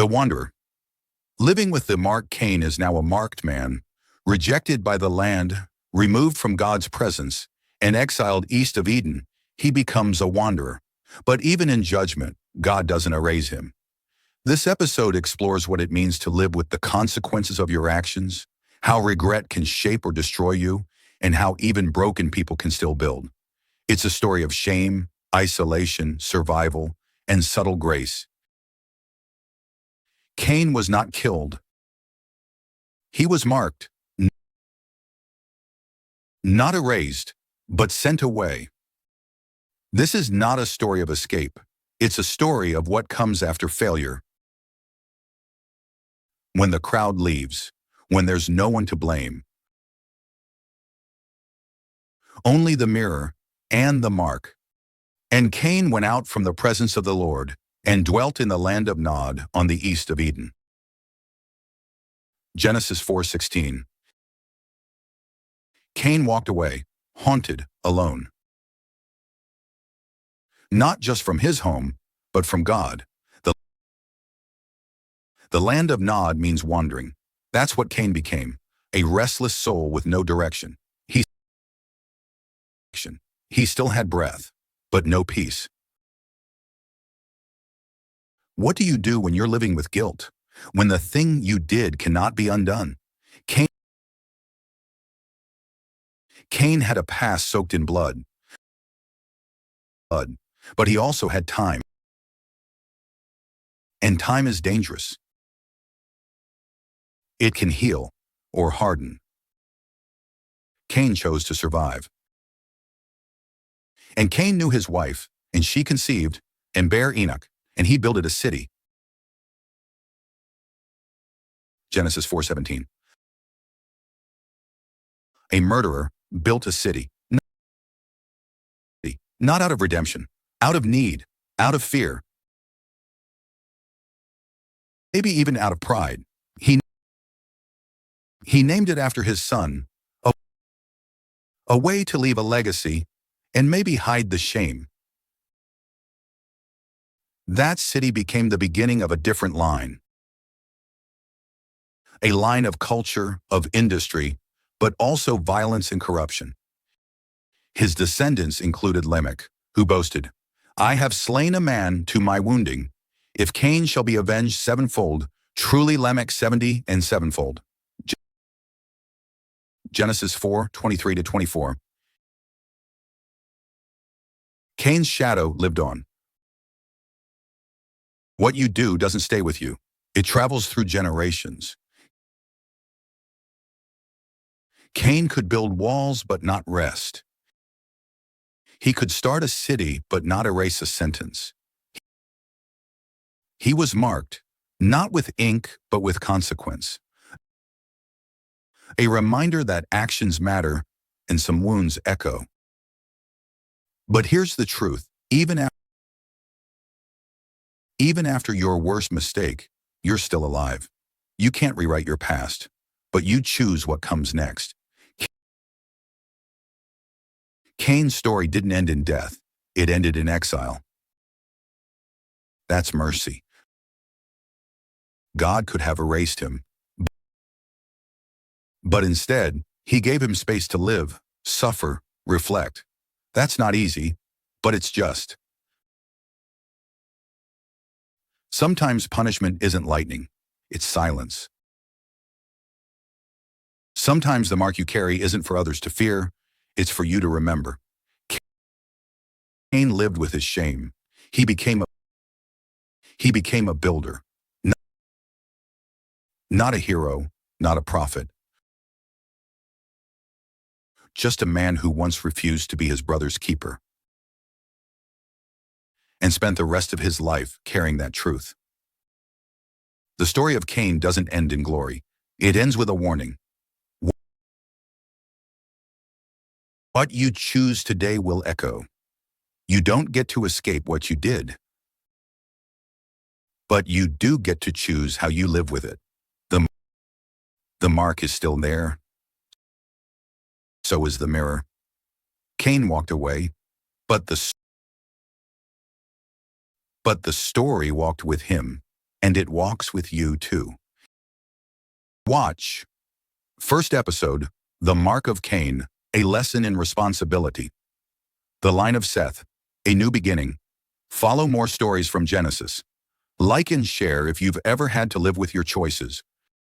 The wanderer. Living with the marked Cain is now a marked man, rejected by the land, removed from God's presence, and exiled east of Eden. He becomes a wanderer. But even in judgment, God doesn't erase him. This episode explores what it means to live with the consequences of your actions, how regret can shape or destroy you, and how even broken people can still build. It's a story of shame, isolation, survival, and subtle grace. Cain was not killed. He was marked, not erased, but sent away. This is not a story of escape. It's a story of what comes after failure. When the crowd leaves, when there's no one to blame. Only the mirror and the mark. And Cain went out from the presence of the Lord and dwelt in the land of Nod on the east of Eden. Genesis 4:16. Cain walked away, haunted, alone. Not just from his home, but from God. The land of Nod means wandering. That's what Cain became, a restless soul with no direction. He still had breath, but no peace. What do you do when you're living with guilt? When the thing you did cannot be undone? Cain had a past soaked in blood, but he also had time. And time is dangerous. It can heal or harden. Cain chose to survive. And Cain knew his wife, and she conceived and bare Enoch, and he builded a city. Genesis 4:17. A murderer built a city, not out of redemption, out of need, out of fear, maybe even out of pride. He named it after his son, a way to leave a legacy and maybe hide the shame. That city became the beginning of a different line. A line of culture, of industry, but also violence and corruption. His descendants included Lamech, who boasted, "I have slain a man to my wounding. If Cain shall be avenged sevenfold, truly Lamech 70 and sevenfold." Genesis 4:23-24. Cain's shadow lived on. What you do doesn't stay with you. It travels through generations. Cain could build walls but not rest. He could start a city but not erase a sentence. He was marked, not with ink but with consequence. A reminder that actions matter and some wounds echo. But here's the truth, even after your worst mistake, you're still alive. You can't rewrite your past, but you choose what comes next. Cain's story didn't end in death, it ended in exile. That's mercy. God could have erased him, but instead, he gave him space to live, suffer, reflect. That's not easy, but it's just. Sometimes punishment isn't lightning, it's silence. Sometimes the mark you carry isn't for others to fear, it's for you to remember. Cain lived with his shame. He became a builder. Not a hero, not a prophet. Just a man who once refused to be his brother's keeper and spent the rest of his life carrying that truth. The story of Cain doesn't end in glory. It ends with a warning. What you choose today will echo. You don't get to escape what you did, but you do get to choose how you live with it. The mark is still there. So is the mirror. Cain walked away, but the story walked with him, and it walks with you too. Watch. First episode, The Mark of Cain, a lesson in responsibility. The line of Seth, a new beginning. Follow more stories from Genesis. Like and share if you've ever had to live with your choices.